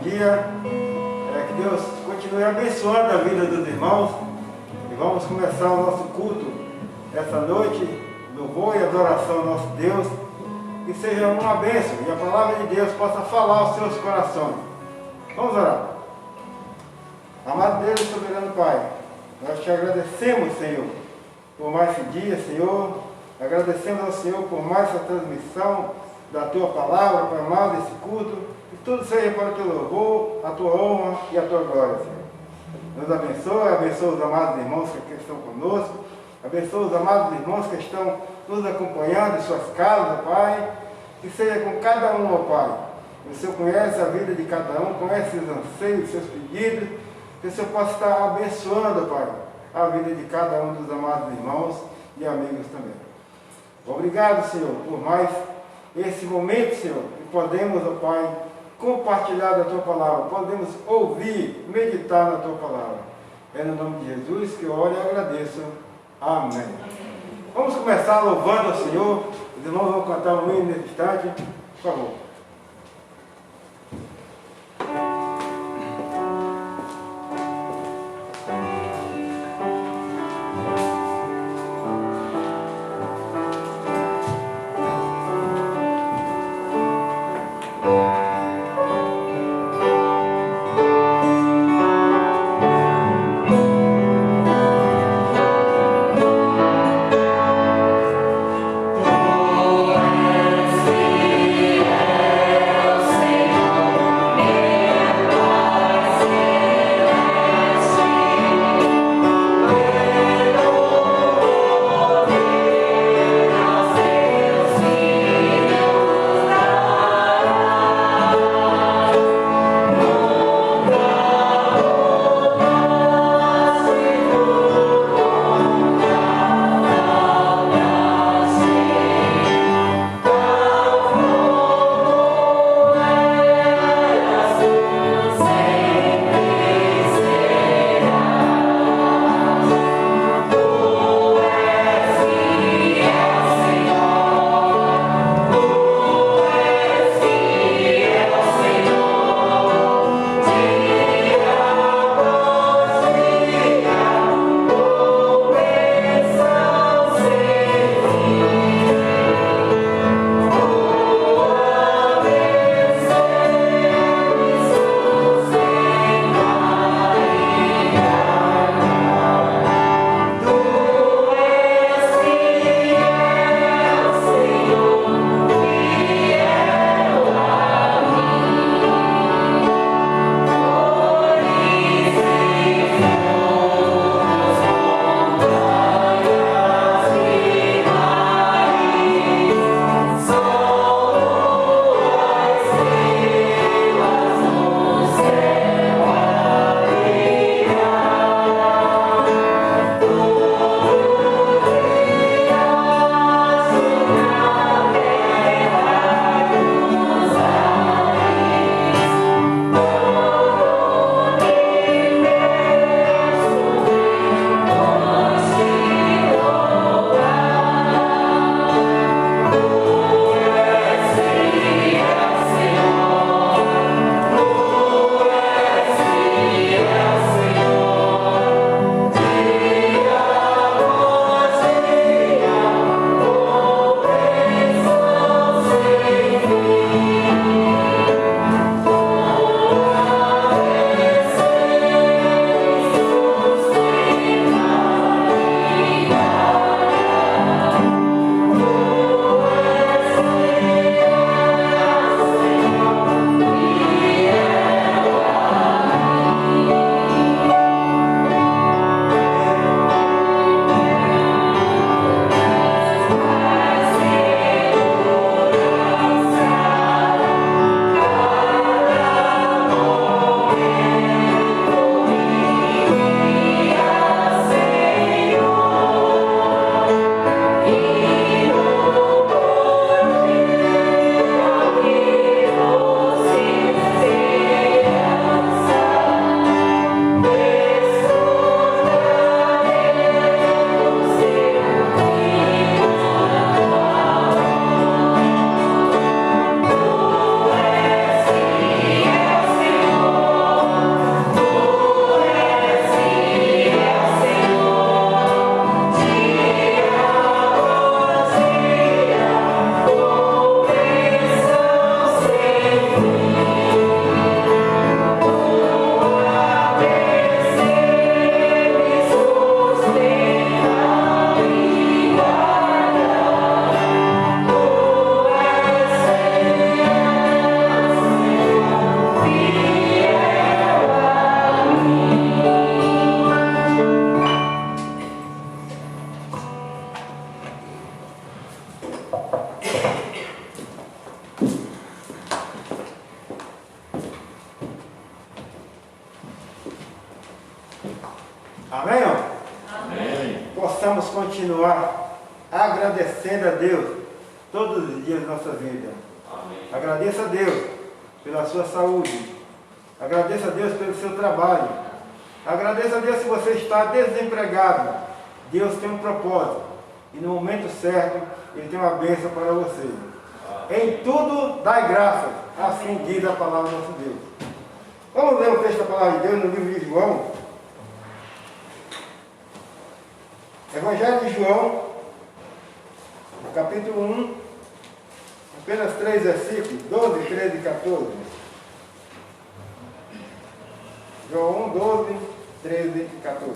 dia. Que Deus continue abençoando a vida dos irmãos. E vamos começar o nosso culto essa noite, louvor e adoração ao nosso Deus. Que seja uma bênção e a palavra de Deus possa falar aos seus corações. Vamos orar. Amado Deus e soberano Pai, nós te agradecemos, Senhor, por mais esse dia, Senhor. Agradecemos ao Senhor por mais essa transmissão da Tua palavra, por mais desse culto. Que tudo seja para o Teu louvor, a Tua honra e a Tua glória, Senhor. Nos abençoa os amados irmãos que aqui estão conosco. Abençoa os amados irmãos que estão nos acompanhando em suas casas, Pai. Que seja com cada um, ó Pai. O Senhor conhece a vida de cada um, conhece os anseios, os seus pedidos. Que o Senhor possa estar abençoando, Pai, a vida de cada um dos amados irmãos e amigos também. Obrigado, Senhor, por mais esse momento, Senhor, que podemos, ó Pai, compartilhar da Tua palavra, podemos ouvir, meditar na Tua palavra. É no nome de Jesus que eu oro e agradeço. Amém. Vamos começar louvando ao Senhor. Os irmãos vão cantar um hino nesse instante. Por favor. Yeah. Possamos continuar agradecendo a Deus todos os dias da nossa vida. Agradeça a Deus pela sua saúde. Agradeça a Deus pelo seu trabalho. Agradeça a Deus se você está desempregado. Deus tem um propósito. E no momento certo, Ele tem uma bênção para você. Em tudo, dai graças. Assim diz a palavra do nosso Deus. Vamos ler o texto da palavra de Deus no livro de João. Evangelho de João, capítulo 1, apenas 3 versículos, 12, 13 e 14. João 1, 12, 13 e 14.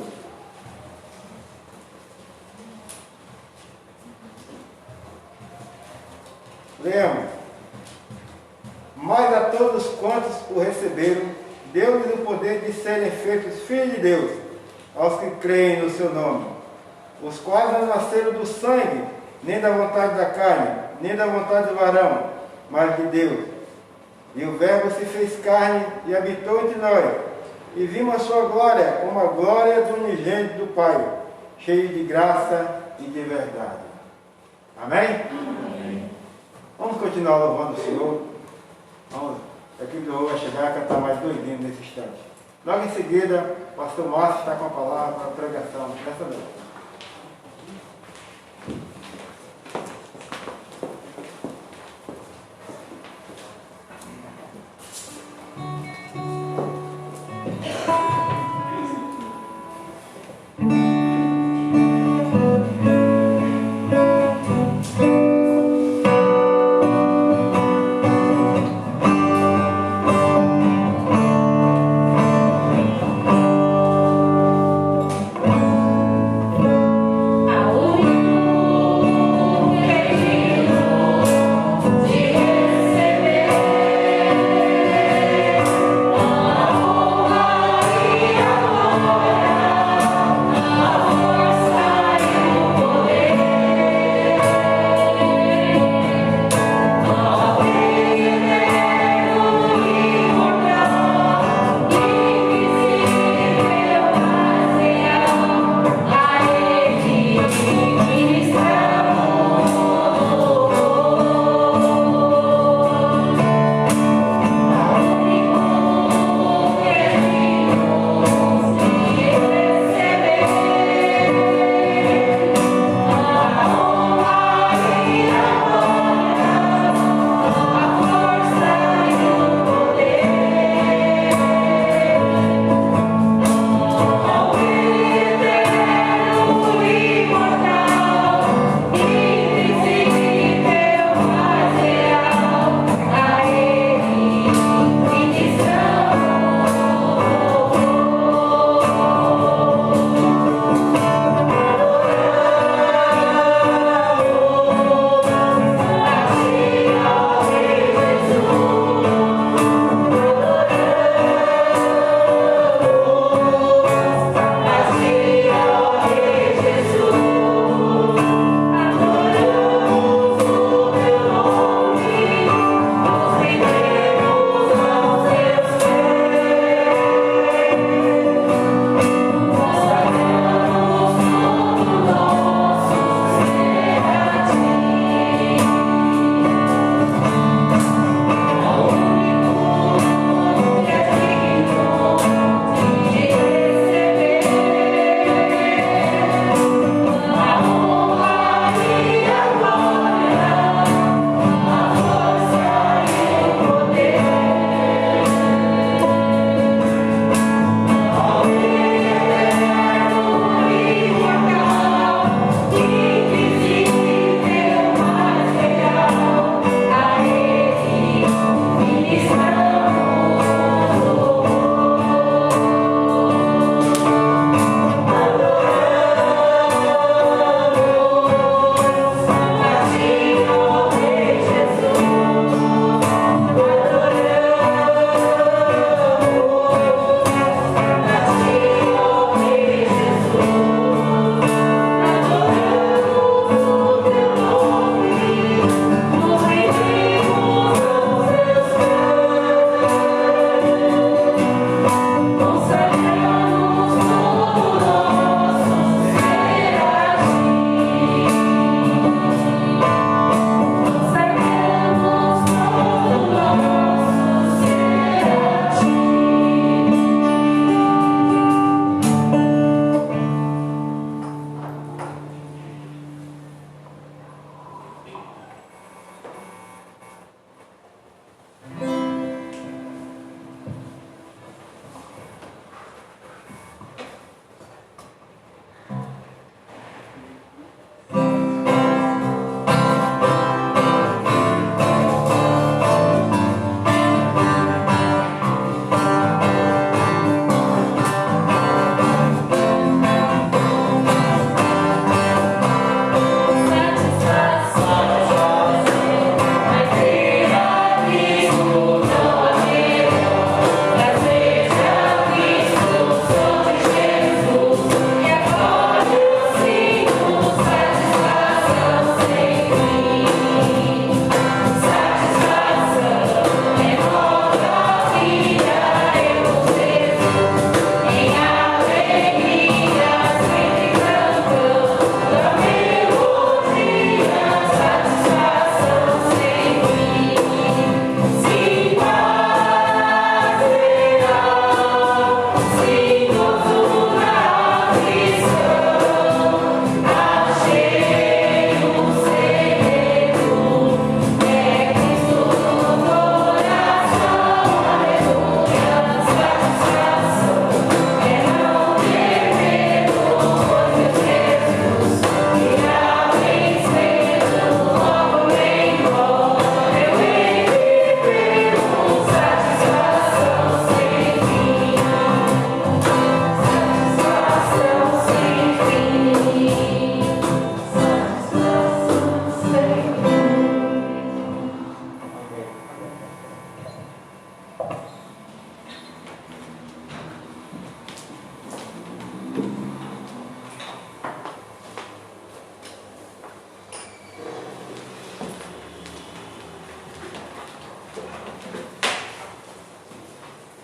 Leamos. Mas a todos quantos o receberam, deu-lhes o poder de serem feitos filhos de Deus, aos que creem no seu nome, os quais não nasceram do sangue, nem da vontade da carne, nem da vontade do varão, mas de Deus. E o Verbo se fez carne e habitou entre nós, e vimos a sua glória como a glória do unigênito do Pai, cheio de graça e de verdade. Amém? Amém. Vamos continuar louvando o Senhor. Vamos, aqui o Senhor vai chegar a cantar mais 2 hinos nesse instante. Logo em seguida, o pastor Márcio está com a palavra para a pregação dessa noite.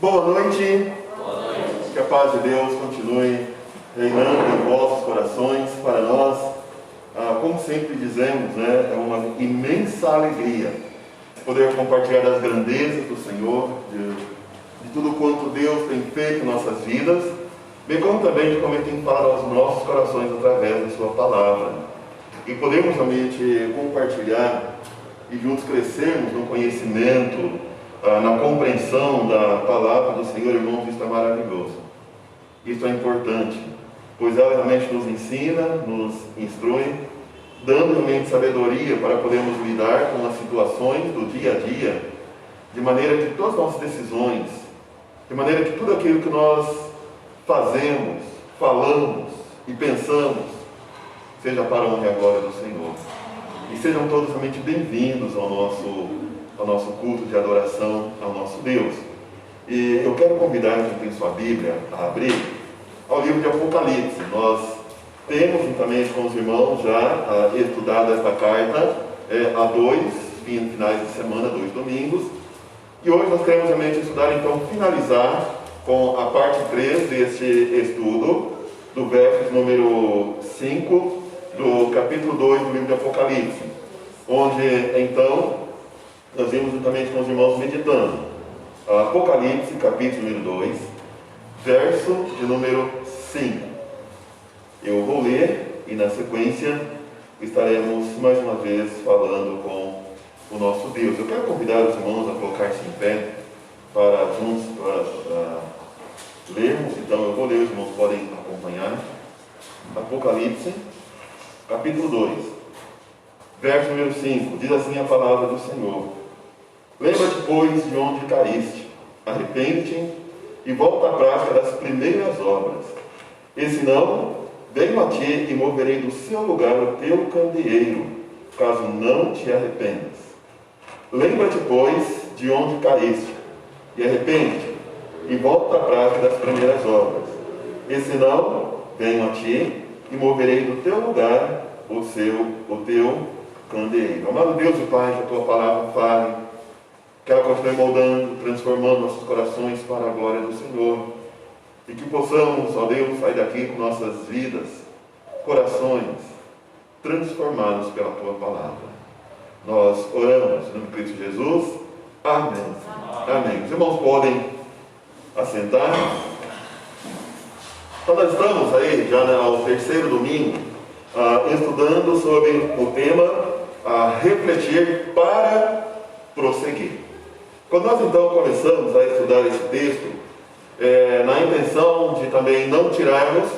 Boa noite. Boa noite. Que a paz de Deus continue reinando em vossos corações. Para nós, como sempre dizemos, né, é uma imensa alegria poder compartilhar das grandezas do Senhor, de tudo quanto Deus tem feito em nossas vidas, bem como também de como Ele tem falado aos nossos corações através da Sua palavra. E podemos realmente compartilhar e juntos crescermos no conhecimento, na compreensão da palavra do Senhor, irmãos, isso é maravilhoso. Isso é importante, pois ela realmente nos ensina, nos instrui, dando realmente sabedoria para podermos lidar com as situações do dia a dia, de maneira que todas as nossas decisões, de maneira que tudo aquilo que nós fazemos, falamos e pensamos, seja para a honra e a glória do Senhor. E sejam todos realmente bem-vindos ao nosso culto de adoração ao nosso Deus. E eu quero convidar quem tem sua Bíblia a abrir ao livro de Apocalipse. Nós temos juntamente com os irmãos já estudado esta carta há dois finais de semana, 2 domingos. E hoje nós queremos realmente estudar, então, finalizar com a parte 3 deste estudo, do verso número 5 do capítulo 2 do livro de Apocalipse, onde então nós vimos juntamente com os irmãos meditando Apocalipse, capítulo número 2, verso de número 5. Eu vou ler e na sequência estaremos mais uma vez falando com o nosso Deus. Eu quero convidar os irmãos a colocar-se em pé para juntos lermos. Então eu vou ler, os irmãos podem acompanhar. Apocalipse, capítulo 2, verso número 5, diz assim a palavra do Senhor: Lembra-te, pois, de onde caíste, arrepende-te e volta à prática das primeiras obras. E se não, venho a ti e moverei do seu lugar o teu candeeiro, caso não te arrependas. Lembra-te, pois, de onde caíste, e arrepende-te e volta à prática das primeiras obras. E se não, venho a ti e moverei do teu lugar o teu candeeiro. Amado Deus e Pai, que a tua palavra fale, que ela continue moldando, transformando nossos corações para a glória do Senhor, e que possamos, ó Deus, sair daqui com nossas vidas, corações transformados pela tua palavra. Nós oramos no nome de Cristo Jesus. Amém. Amém. Os irmãos podem assentar. Então nós estamos aí já ao terceiro domingo estudando sobre o tema refletir para prosseguir. Quando nós então começamos a estudar esse texto, na intenção de também não tirarmos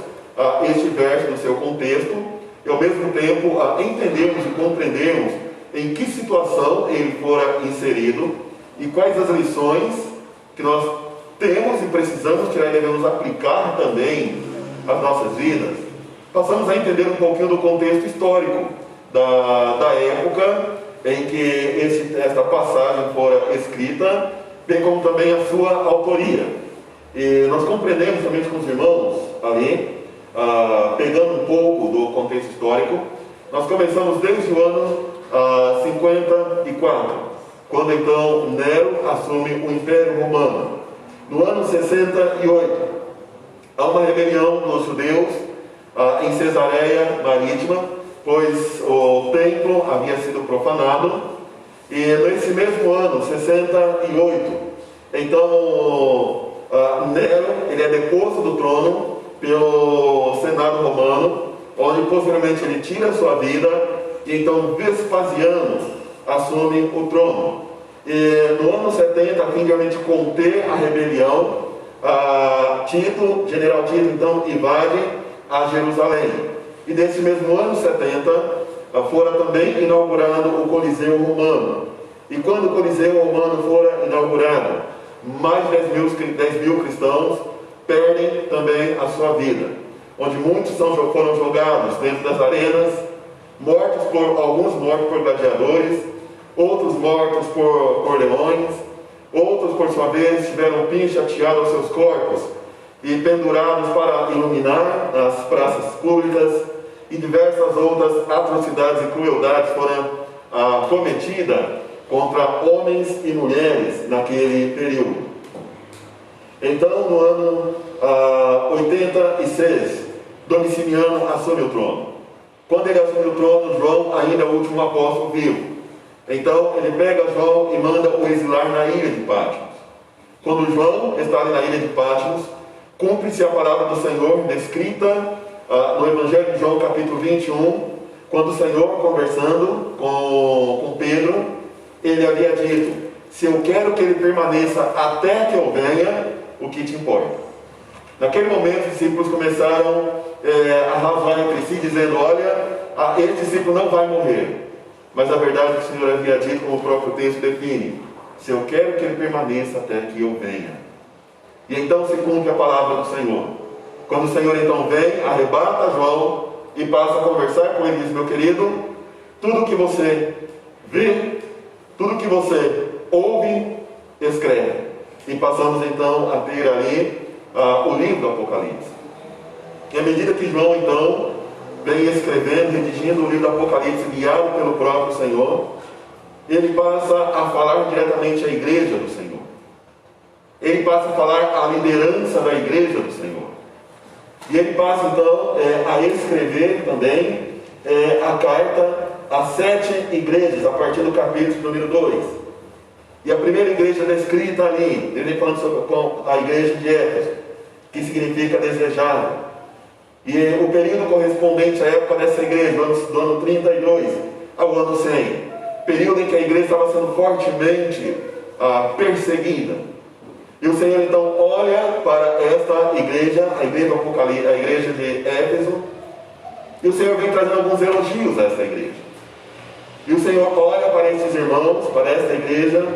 este verso do seu contexto e ao mesmo tempo entendermos e compreendermos em que situação ele fora inserido e quais as lições que nós temos e precisamos tirar e devemos aplicar também às nossas vidas, passamos a entender um pouquinho do contexto histórico da época em que esta passagem fora escrita, bem como também a sua autoria. E nós compreendemos também com os irmãos ali, pegando um pouco do contexto histórico, nós começamos desde o ano 54, quando então Nero assume o Império Romano. No ano 68, há uma rebelião dos judeus em Cesareia Marítima, pois o templo havia sido profanado. E nesse mesmo ano, 68, então Nero ele é deposto do trono pelo Senado Romano, onde posteriormente ele tira a sua vida, e então Vespasiano assume o trono. E no ano 70, a fim de realmente conter a rebelião, General Tito então invade a Jerusalém. E nesse mesmo ano 70, fora também inaugurado o Coliseu Romano. E quando o Coliseu Romano fora inaugurado, mais de 10 mil cristãos perdem também a sua vida, onde muitos foram jogados dentro das arenas, alguns mortos por gladiadores, outros mortos por leões, outros, por sua vez, tiveram pinche ateado aos seus corpos e pendurados para iluminar as praças públicas, e diversas outras atrocidades e crueldades foram cometidas contra homens e mulheres naquele período. Então, no ano 86, Domiciano assume o trono. Quando ele assume o trono, João ainda é o último apóstolo vivo. Então, ele pega João e manda o exilar na ilha de Patmos. Quando João está ali na ilha de Patmos, cumpre-se a palavra do Senhor descrita no Evangelho de João, capítulo 21, quando o Senhor, conversando com Pedro, ele havia dito: se eu quero que ele permaneça até que eu venha, o que te importa? Naquele momento, os discípulos começaram a razoar entre si, dizendo: olha, esse discípulo não vai morrer. Mas a verdade é que o Senhor havia dito, como o próprio texto define: se eu quero que ele permaneça até que eu venha. E então se cumpre a palavra do Senhor. Quando o Senhor então vem, arrebata João e passa a conversar com ele, diz: meu querido, tudo que você vê, tudo que você ouve, escreve. E passamos então a ter ali o livro do Apocalipse. E à medida que João então vem escrevendo, redigindo o livro do Apocalipse, guiado pelo próprio Senhor, ele passa a falar diretamente à igreja do Senhor. Ele passa a falar à liderança da igreja do Senhor. E ele passa então a escrever também a carta às 7 igrejas, a partir do capítulo número 2. E a primeira igreja descrita ali, ele vem falando sobre a igreja de Éfeso, que significa desejada. E o período correspondente à época dessa igreja, do ano 32 ao ano 100, período em que a igreja estava sendo fortemente perseguida. E o Senhor então olha para esta igreja, a igreja do Apocalipse, a igreja de Éfeso, e o Senhor vem trazendo alguns elogios a essa igreja. E o Senhor olha para esses irmãos, para esta igreja,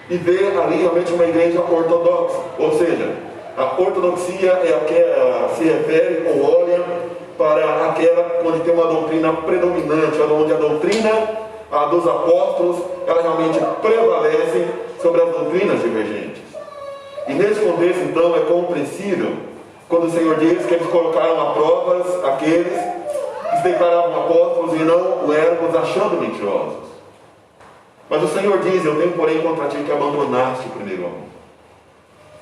e vê ali realmente uma igreja ortodoxa. Ou seja, a ortodoxia é aquela, se refere ou olha para aquela onde tem uma doutrina predominante, onde a doutrina dos apóstolos, ela realmente prevalece sobre as doutrinas divergentes. E nesse contexto, então, é compreensível quando o Senhor diz que eles colocaram a provas aqueles que se declaravam apóstolos e não o eram, os achando mentirosos. Mas o Senhor diz: eu tenho porém contra ti que abandonaste o primeiro amor.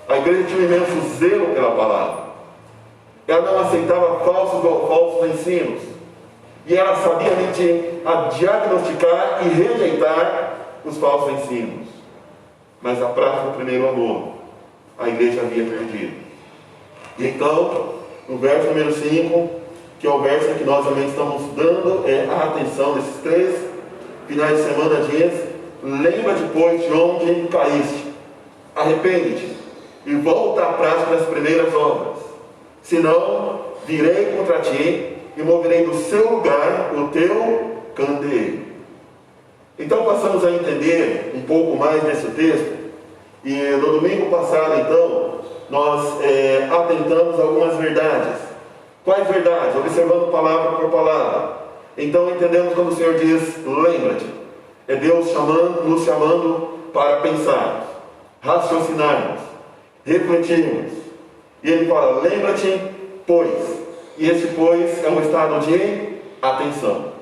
A igreja tinha um imenso zelo pela palavra. Ela não aceitava falsos ensinos. E ela sabia diagnosticar e rejeitar os falsos ensinos. Mas a prática do primeiro amor, a igreja havia perdido. E então, no verso número 5, que é o verso que nós também estamos dando a atenção nesses 3 finais de semana, diz: lembra-te, pois, de onde caíste, arrepende-te e volta à prática das primeiras obras, senão virei contra ti e moverei do seu lugar o teu candeeiro. Então passamos a entender um pouco mais desse texto, e no domingo passado então nós atentamos a algumas verdades. Quais verdades? Observando palavra por palavra. Então entendemos quando o Senhor diz: lembra-te, é Deus nos chamando para pensarmos, raciocinarmos, refletirmos. E Ele fala: lembra-te, pois. E esse pois é um estado de atenção.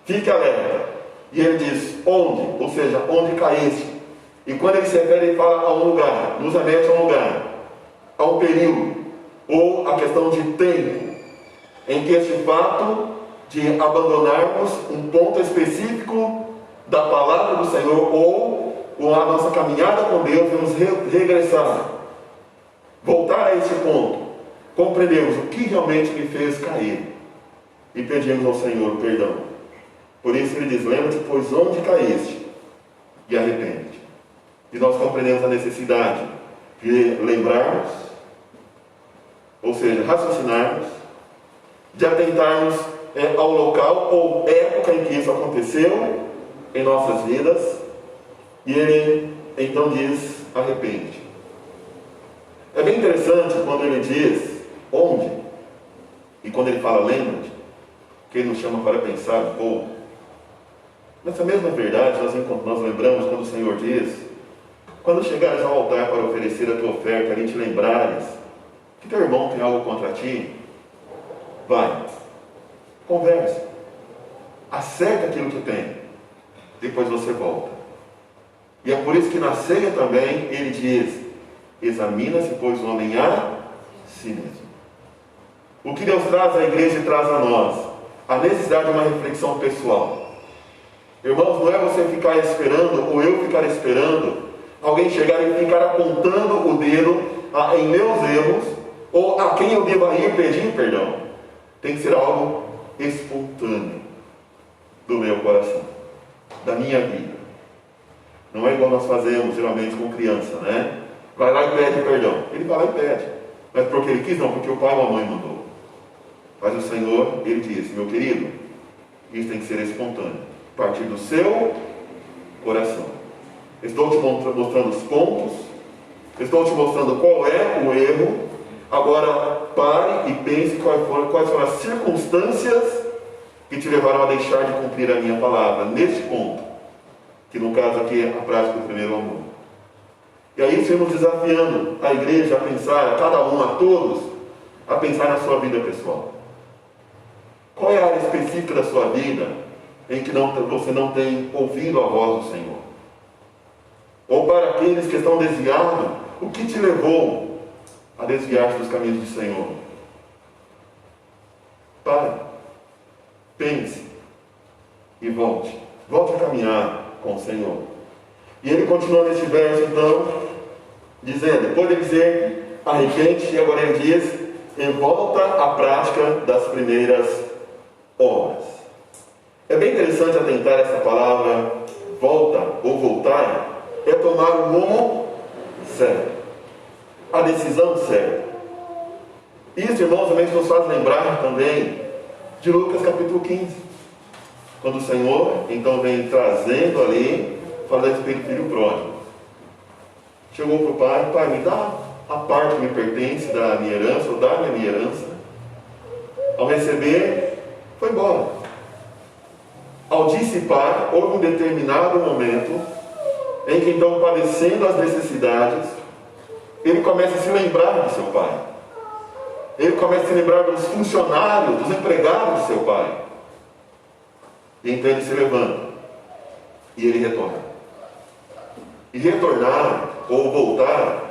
Fique alerta. E Ele diz: onde? Ou seja, onde caíste. E quando Ele se refere, Ele fala a um lugar, nos remete a um lugar, a um período, ou a questão de tempo, em que este fato de abandonarmos um ponto específico da palavra do Senhor, ou a nossa caminhada com Deus, vamos regressar, voltar a esse ponto, compreendemos o que realmente me fez cair, e pedimos ao Senhor perdão. Por isso Ele diz: lembra-te, pois, onde caíste, e arrepende-te. E nós compreendemos a necessidade de lembrarmos, ou seja, raciocinarmos, de atentarmos ao local ou época em que isso aconteceu em nossas vidas. E Ele então diz: arrepende. É bem interessante quando Ele diz onde, e quando Ele fala lembra-te, que Ele nos chama para pensar um pouco. Nessa mesma verdade nós lembramos quando o Senhor diz: quando chegares ao altar para oferecer a tua oferta, ali te lembrares que teu irmão tem algo contra ti, vai, converse, acerta aquilo que tem, depois você volta. E é por isso que na ceia também Ele diz: Examina-se, pois, o homem a si mesmo. O que Deus traz à igreja e traz a nós? A necessidade de uma reflexão pessoal. Irmãos, não é você ficar esperando, ou eu ficar esperando, alguém chegar e ficar apontando o dedo em meus erros, ou a quem eu deva ir pedir perdão. Tem que ser algo espontâneo do meu coração, da minha vida. Não é igual nós fazemos geralmente com criança, né? Vai lá e pede perdão. Ele vai lá e pede. Mas porque ele quis? Não, porque o pai ou a mãe mandou. Mas o Senhor, ele disse: meu querido, isso tem que ser espontâneo, a partir do seu coração. Estou te mostrando os pontos, estou te mostrando qual é o erro. Agora pare e pense quais foram as circunstâncias que te levaram a deixar de cumprir a minha palavra neste ponto, que no caso aqui é a prática do primeiro amor. E aí estamos desafiando a igreja a pensar, a cada um, a todos, a pensar na sua vida pessoal. Qual é a área específica da sua vida em que você não tem ouvido a voz do Senhor? Ou para aqueles que estão desviados, o que te levou a desviar-se dos caminhos do Senhor? Pare, pense e volte. Volte a caminhar com o Senhor. E ele continua neste verso, então, dizendo, depois de dizer, arrepende, e agora ele diz, e volta à prática das primeiras obras. É bem interessante atentar essa palavra, volta ou voltar, é tomar o rumo certo, a decisão certa. Isso, irmãos, também nos faz lembrar também de Lucas capítulo 15, quando o Senhor então vem trazendo ali, falando a respeito do filho pródigo. Chegou para o pai: pai, me dá a parte que me pertence da minha herança, ou dá-me a minha herança. Ao receber, foi embora. Ao dissipar, houve um determinado momento em que, então, padecendo as necessidades, ele começa a se lembrar de seu pai. Ele começa a se lembrar dos funcionários, dos empregados de seu pai. E então ele se levanta e ele retorna. E retornar ou voltar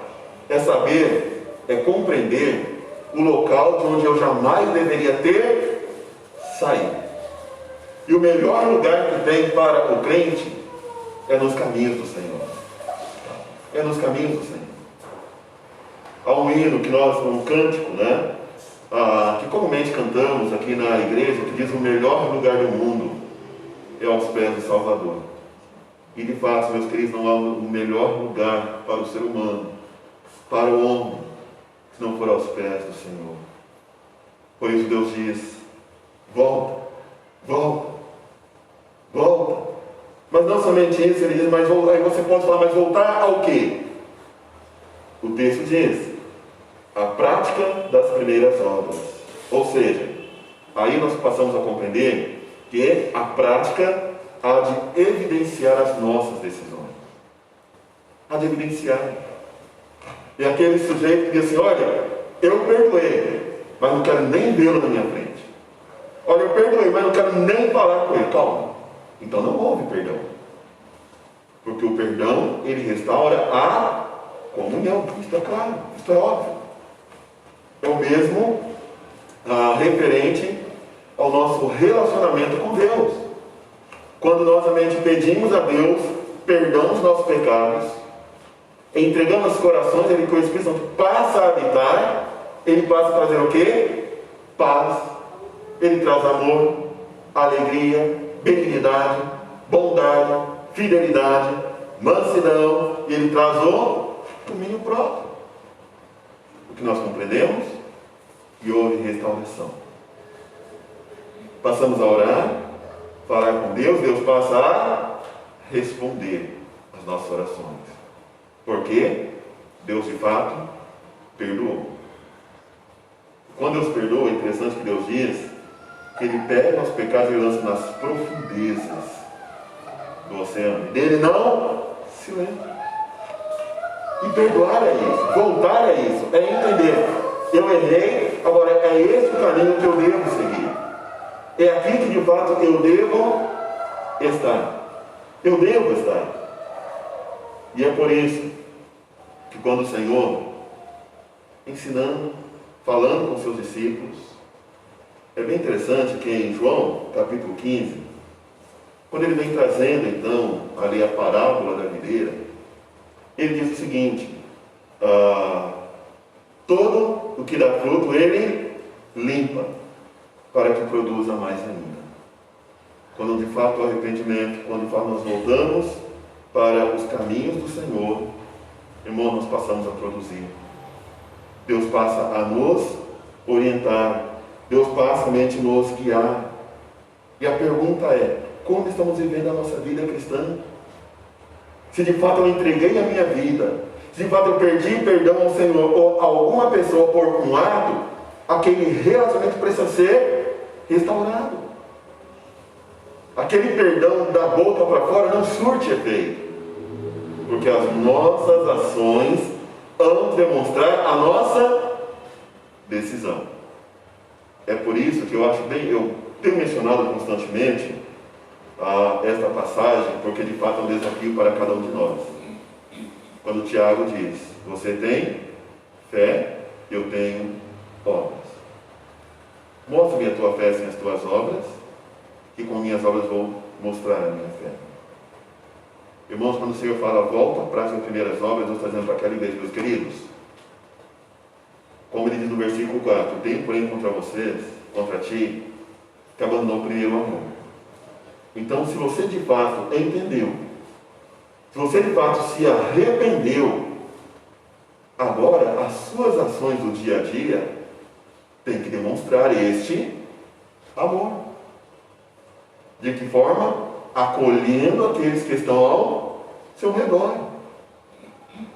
é saber, é compreender o local de onde eu jamais deveria ter saído. E o melhor lugar que tem para o crente é nos caminhos do Senhor. É nos caminhos do Senhor. Há um hino que nós, um cântico, né? Que comumente cantamos aqui na igreja, que diz: o melhor lugar do mundo é aos pés do Salvador. E de fato, meus queridos, não há um melhor lugar para o ser humano, para o homem, se não for aos pés do Senhor. Por isso Deus diz: volta, volta, volta. Mas não somente isso, ele diz: mas aí você pode falar, mas voltar ao quê? O texto diz: a prática das primeiras obras. Ou seja, aí nós passamos a compreender que a prática há de evidenciar as nossas decisões. Há de evidenciar. E aquele sujeito que diz assim: olha, eu perdoei, mas não quero nem vê-lo na minha frente. Olha, eu perdoei, mas não quero nem falar com ele. Calma. Então não houve perdão. Porque o perdão, ele restaura a comunhão. Isto é claro, isto é óbvio. É o mesmo referente ao nosso relacionamento com Deus. Quando nós realmente pedimos a Deus perdão dos nossos pecados, entregamos os corações, ele, com o Espírito Santo, passa a habitar, ele passa a trazer o quê? Paz. Ele traz amor, alegria, benignidade, bondade, fidelidade, mansidão, e ele traz o domínio próprio. O que nós compreendemos? E houve restauração. Passamos a orar, falar com Deus, Deus passa a responder às nossas orações. Porque Deus de fato perdoou. Quando Deus perdoa, é interessante que Deus diz que Ele pega nossos pecados e lança nas profundezas do oceano. E dele não se lembra. E perdoar é isso, voltar é isso, é entender: eu errei, agora é esse o caminho que eu devo seguir. É aqui que de fato eu devo estar. Eu devo estar. E é por isso que quando o Senhor, ensinando, falando com seus discípulos, é bem interessante que em João, capítulo 15, quando ele vem trazendo, então, ali a parábola da videira, ele diz o seguinte: todo o que dá fruto, ele limpa, para que produza mais ainda. Quando de fato o arrependimento, quando de fato nós voltamos para os caminhos do Senhor, irmãos, nós passamos a produzir. Deus passa a nos orientar, Deus passa realmente a nos guiar. E a pergunta é: como estamos vivendo a nossa vida cristã? Se de fato eu entreguei a minha vida, se de fato eu perdi perdão ao Senhor ou a alguma pessoa por um ato, aquele relacionamento precisa ser restaurado. Aquele perdão da boca para fora não surte efeito, porque as nossas ações vão demonstrar a nossa decisão. É por isso que eu tenho mencionado constantemente esta passagem, porque de fato é um desafio para cada um de nós. Quando Tiago diz: você tem fé, eu tenho obras. Mostra-me a tua fé sem as tuas obras, e com minhas obras vou mostrar a minha fé. Irmãos, quando o Senhor fala volta para as primeiras obras, Deus está dizendo para aquela igreja: meus queridos, como ele diz no versículo 4, tenho porém contra vocês, contra ti, que abandonou o primeiro amor. Então, se você de fato entendeu, se você de fato se arrependeu, agora as suas ações do dia a dia têm que demonstrar este amor. De que forma? Acolhendo aqueles que estão ao seu redor.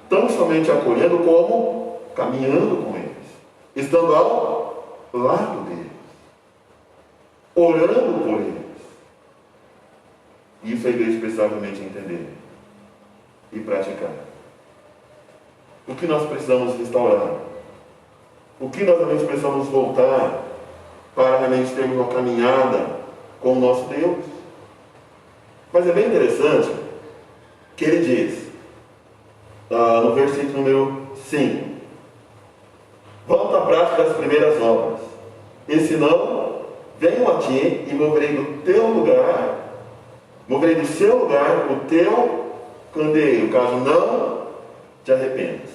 Tão somente acolhendo como caminhando com eles, estando ao lado deles, orando por eles. Isso a igreja precisa realmente entender e praticar. O que nós precisamos restaurar? O que nós realmente precisamos voltar para realmente termos uma caminhada com o nosso Deus? Mas é bem interessante que ele diz, no versículo número 5, volta à prática das primeiras obras, e se não, venho a ti e moverei do seu lugar o teu candeeiro, caso não te arrependas.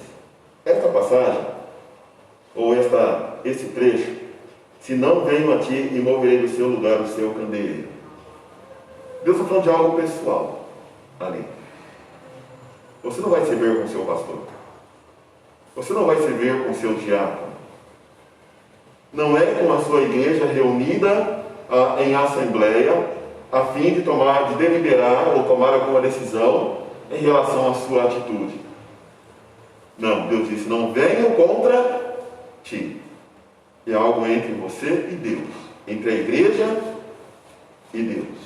Esta passagem, ou esse trecho, se não venho a ti e moverei do seu lugar o seu candeeiro. Deus está falando de algo pessoal ali. Você não vai se ver com o seu pastor. Você não vai se ver com o seu diácono. Não é com a sua igreja reunida em assembleia, a fim de deliberar ou tomar alguma decisão em relação à sua atitude. Não, Deus disse: não venham contra ti. É algo entre você e Deus, entre a igreja e Deus.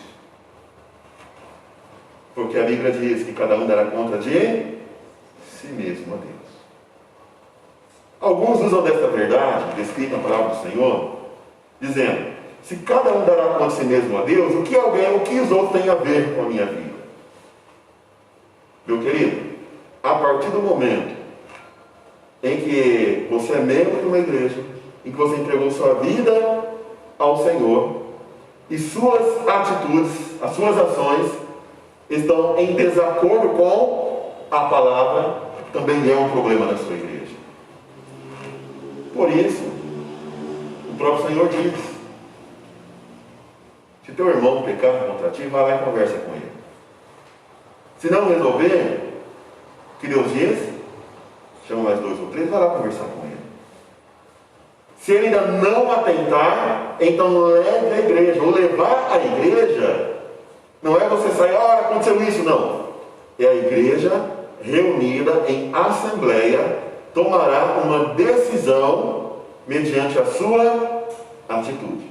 Porque a Bíblia diz que cada um dará conta de si mesmo a Deus. Alguns usam desta verdade, descrita na palavra do Senhor, dizendo: se cada um dará conta de si mesmo a Deus, o que os outros têm a ver com a minha vida? Meu querido, a partir do momento em que você é membro de uma igreja, em que você entregou sua vida ao Senhor, e suas atitudes, as suas ações, estão em desacordo com a palavra, também é um problema da sua igreja. Por isso, o próprio Senhor diz: se teu irmão pecar contra ti, vai lá e conversa com ele. Se não resolver, o que Deus diz? Chama mais 2 ou 3, vai lá conversar com ele. Se ele ainda não atentar, então leve a igreja. Ou levar a igreja não é você sair: olha, aconteceu isso, não. É a igreja reunida em assembleia, tomará uma decisão mediante a sua atitude.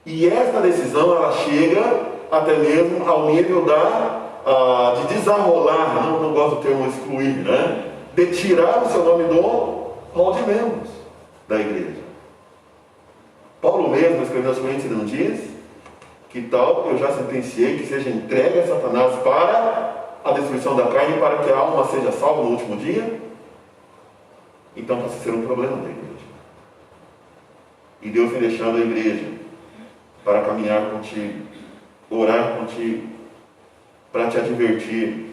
E esta decisão, ela chega até mesmo ao nível de desarrolar, não gosto do termo excluir, né? De tirar o seu nome do hall de membros da igreja. Paulo mesmo, escrevendo aos Coríntios, não diz: que tal eu já sentenciei que seja entregue a Satanás para a destruição da carne para que a alma seja salva no último dia? Então passa a ser um problema da igreja. E Deus vem deixando a igreja para caminhar contigo, orar contigo, para te advertir,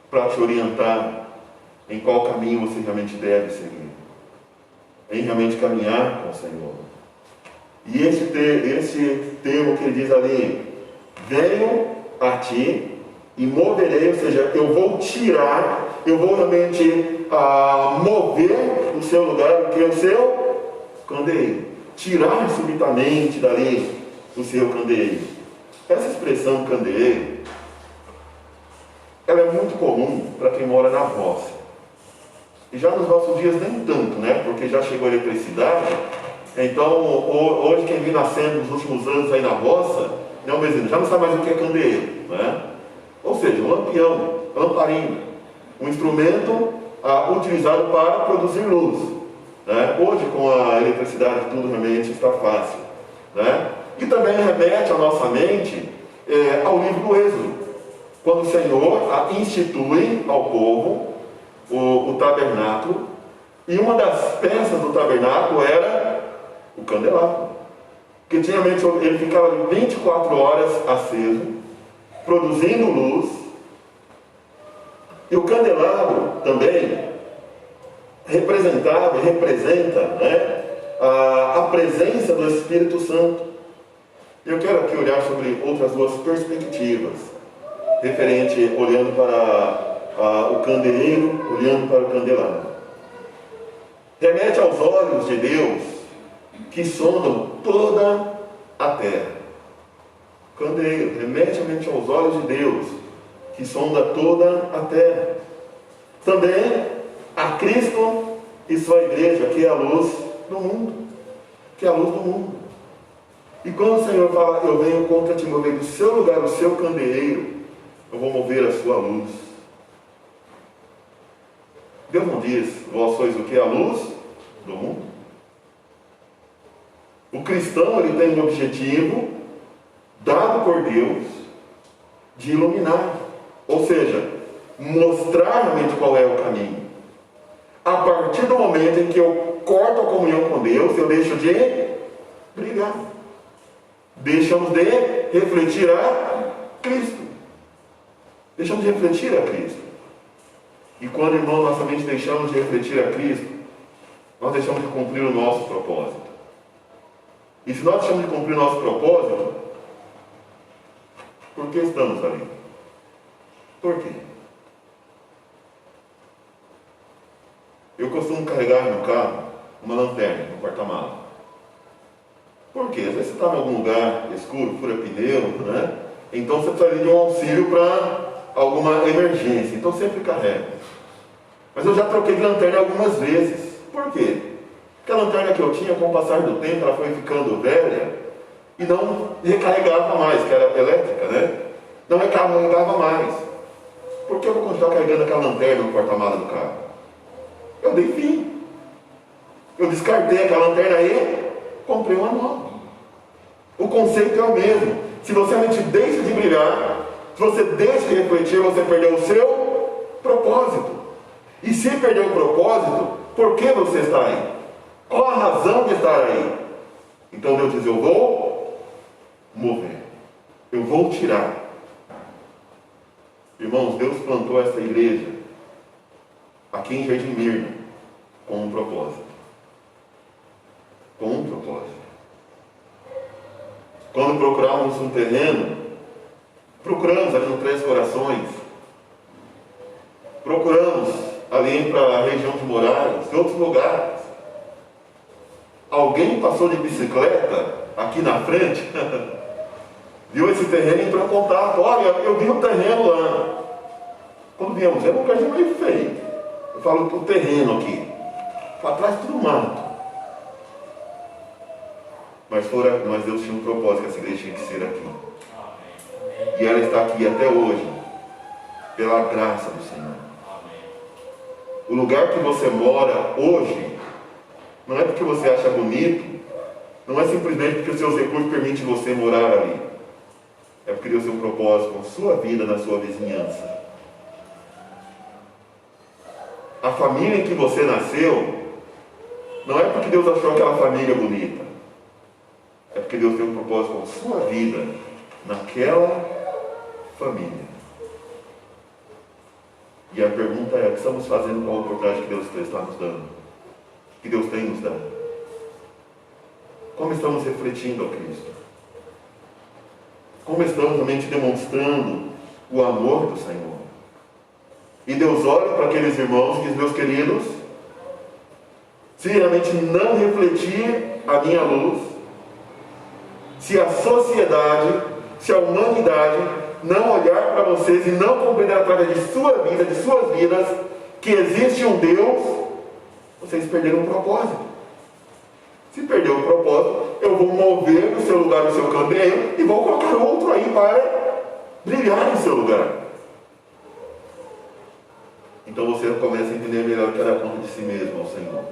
para te orientar em qual caminho você realmente deve seguir, em realmente caminhar com o Senhor. E esse termo que ele diz ali, venho a ti e moverei, ou seja, eu vou tirar, eu vou realmente mover o seu lugar, que é o seu candeeiro. Tirar subitamente dali o seu candeeiro. Essa expressão candeeiro, ela é muito comum para quem mora na roça. E já nos nossos dias nem tanto, né? Porque já chegou a eletricidade. Então, hoje quem vem nascendo nos últimos anos aí na roça, não, já não sabe mais o que é candeeiro, né? Ou seja, um lampião, lamparina, um instrumento utilizado para produzir luz. Né? Hoje, com a eletricidade, tudo realmente está fácil. Né? E também remete a nossa mente ao livro do Êxodo, quando o Senhor institui ao povo o tabernáculo, e uma das peças do tabernáculo era o candelabro, que ele ficava 24 horas aceso, produzindo luz. E o candelabro também representa, né, a presença do Espírito Santo. Eu quero aqui olhar sobre outras duas perspectivas, referente, olhando para o candeeiro, olhando para o candelabro. Remete aos olhos de Deus, que sondam toda a terra. Candeeiro, remete aos olhos de Deus, que sonda toda a terra. Também a Cristo e sua igreja, que é a luz do mundo. Que é a luz do mundo. E quando o Senhor fala, eu venho contra te mover do seu lugar, o seu candeeiro, eu vou mover a sua luz. Deus não diz, vós sois o que? A luz do mundo. O cristão, ele tem um objetivo dado por Deus de iluminar, ou seja, mostrar realmente qual é o caminho. A partir do momento em que eu corto a comunhão com Deus, eu deixo de brigar, deixamos de refletir a Cristo, deixamos de refletir a Cristo. E quando, irmão, nós somente deixamos de refletir a Cristo, nós deixamos de cumprir o nosso propósito. E se nós deixamos de cumprir o nosso propósito, por que estamos ali? Por quê? Eu costumo carregar no carro uma lanterna no porta-malas. Por quê? Às vezes você está em algum lugar escuro, fura pneu, né? Então você precisa de um auxílio para alguma emergência. Então sempre carrega. Mas eu já troquei de lanterna algumas vezes. Por quê? Porque a lanterna que eu tinha, com o passar do tempo, ela foi ficando velha e não recarregava mais, que era elétrica, né? Não recarregava mais. Por que eu vou continuar carregando aquela lanterna no porta-malas do carro? Eu dei fim. Eu descartei aquela lanterna e comprei uma nova. O conceito é o mesmo. Se você realmente deixa de brilhar, se você deixa de refletir, você perdeu o seu propósito. E se perdeu o propósito, por que você está aí? Qual a razão de estar aí? Então Deus diz, eu vou mover. Eu vou tirar. Irmãos, Deus plantou essa igreja aqui em Jardim Mirna com um propósito. Com um propósito. Quando procurávamos um terreno, procuramos ali no Três Corações, procuramos ali para a região de Moraes, em outros lugares. Alguém passou de bicicleta aqui na frente, viu esse terreno e entrou em contato. Olha, eu vi um terreno lá. Quando viemos, era um lugar meio feio. Eu falo, o terreno aqui, para trás tudo mato. Mas Deus tinha um propósito, que essa igreja tinha que ser aqui. E ela está aqui até hoje, pela graça do Senhor. O lugar que você mora hoje, não é porque você acha bonito, não é simplesmente porque os seus recursos permitem você morar ali. É porque Deus tem um propósito com a sua vida, na sua vizinhança. A família em que você nasceu, não é porque Deus achou aquela família bonita. É porque Deus tem um propósito com a sua vida naquela família. E a pergunta é: o que estamos fazendo com a oportunidade que Deus está nos dando? Que Deus tem nos dado? Como estamos refletindo a Cristo? Como estamos realmente demonstrando o amor do Senhor? E Deus olha para aqueles irmãos e diz: meus queridos, se realmente não refletir a minha luz, se a sociedade, se a humanidade não olhar para vocês e não compreender através de sua vida, de suas vidas, que existe um Deus, vocês perderam o propósito. Se perder o propósito, eu vou mover do seu lugar, do seu candeeiro, e vou colocar outro aí para brilhar no seu lugar. Então você começa a entender melhor que dar conta de si mesmo ao Senhor.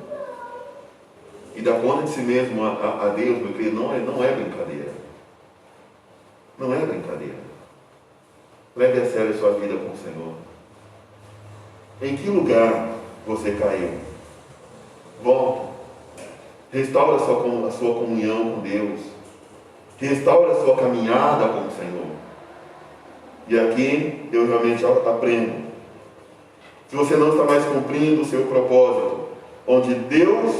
E dar conta de si mesmo a Deus, meu querido, não é brincadeira. Não é brincadeira. Leve a sério a sua vida com o Senhor. Em que lugar você caiu? Volte. Restaura a sua comunhão com Deus. Restaura a sua caminhada com o Senhor. E aqui eu realmente aprendo. Se você não está mais cumprindo o seu propósito, onde Deus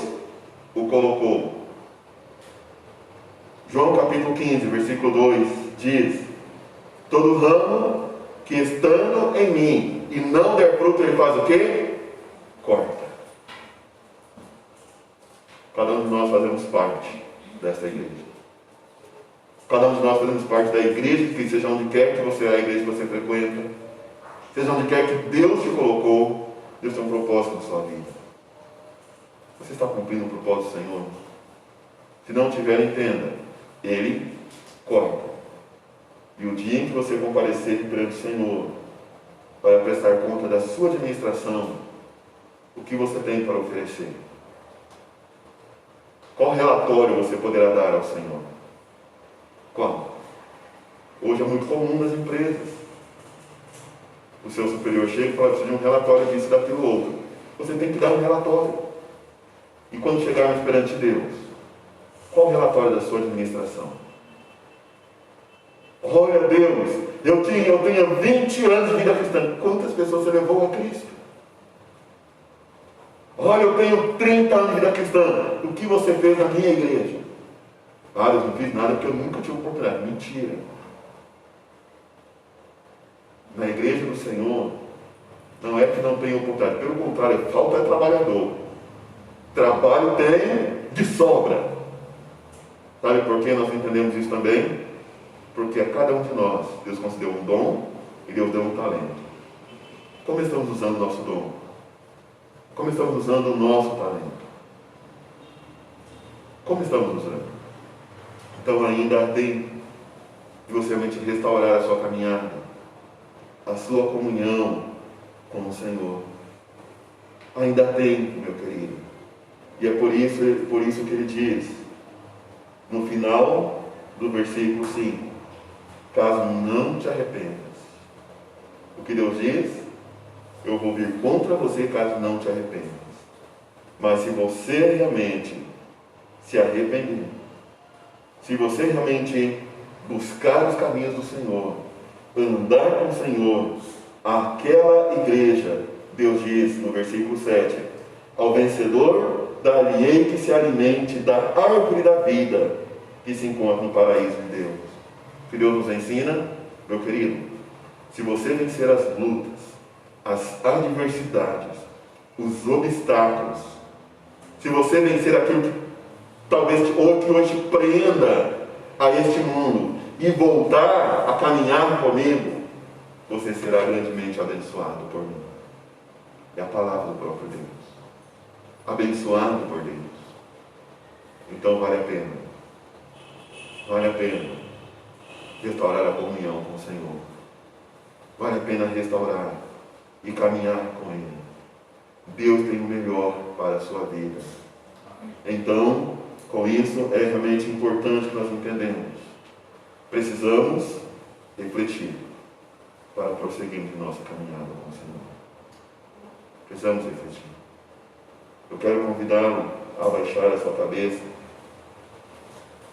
o colocou. João capítulo 15, versículo 2 diz: todo ramo que estando em mim e não der fruto, ele faz o quê? Corta. Cada um de nós fazemos parte desta igreja. Cada um de nós fazemos parte da igreja, que seja onde quer que você é, a igreja que você frequenta, seja onde quer que Deus te colocou, Deus tem um propósito na sua vida. Você está cumprindo o propósito do Senhor? Se não tiver, entenda, Ele corta. E o dia em que você comparecer perante o Senhor, para prestar conta da sua administração, o que você tem para oferecer? Qual relatório você poderá dar ao Senhor? Qual? Hoje é muito comum nas empresas. O seu superior chega e fala: preciso de um relatório disso, daquilo, outro. Você tem que dar um relatório. E quando chegarmos perante Deus, qual o relatório da sua administração? Olha, Deus, eu tinha 20 anos de vida cristã. Quantas pessoas você levou a Cristo? Olha, eu tenho 30 anos de vida cristã. O que você fez na minha igreja? Ah, eu não fiz nada porque eu nunca tive oportunidade. Mentira. Na igreja do Senhor, não é que não tem oportunidade. Pelo contrário, falta é trabalhador. Trabalho tem de sobra. Sabe por que nós entendemos isso também? Porque a cada um de nós, Deus concedeu um dom e Deus deu um talento. Como estamos usando o nosso dom? Como estamos usando o nosso talento? Como estamos usando? Então ainda há tempo de você realmente restaurar a sua caminhada, a sua comunhão com o Senhor. Ainda há tempo, meu querido. E é por isso que ele diz, no final do versículo 5, caso não te arrependas. O que Deus diz? Eu vou vir contra você caso não te arrependas. Mas se você realmente se arrepender, se você realmente buscar os caminhos do Senhor, andar com o Senhor, aquela igreja, Deus diz no versículo 7, ao vencedor dar-lhe-ei que se alimente da árvore da vida que se encontra no paraíso de Deus. Que Deus nos ensina, meu querido, se você vencer as lutas, as adversidades, os obstáculos, se você vencer aquilo que talvez hoje prenda a este mundo e voltar a caminhar comigo, você será grandemente abençoado por mim. É a palavra do próprio Deus. Abençoado por Deus. Então vale a pena. Vale a pena restaurar a comunhão com o Senhor. Vale a pena restaurar e caminhar com Ele. Deus tem o melhor para a sua vida. Então, com isso, é realmente importante que nós entendemos. Precisamos refletir para prosseguirmos em nossa caminhada com o Senhor. Precisamos refletir. Eu quero convidá-lo a baixar a sua cabeça.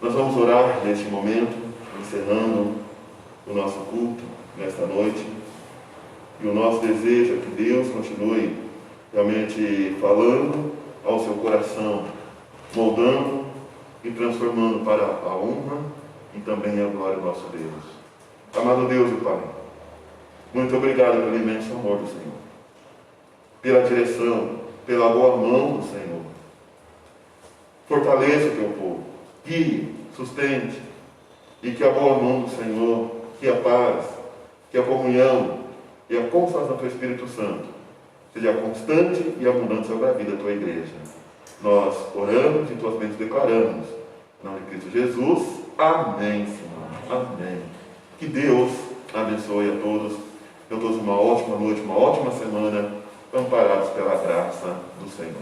Nós vamos orar neste momento, encerrando o nosso culto nesta noite. E o nosso desejo é que Deus continue realmente falando ao seu coração, moldando e transformando para a honra e também a glória do nosso Deus. Amado Deus e Pai, muito obrigado pelo imenso amor do Senhor, pela direção, pela boa mão do Senhor. Fortaleça o teu povo, guie, sustente, e que a boa mão do Senhor, que a paz, que a comunhão e a consolação do Espírito Santo seja constante e abundante sobre a vida da tua igreja. Nós oramos e tuas bênçãos declaramos. Em nome de Cristo Jesus. Amém, Senhor. Amém. Que Deus abençoe a todos. Tenham todos uma ótima noite, uma ótima semana, amparados pela graça do Senhor.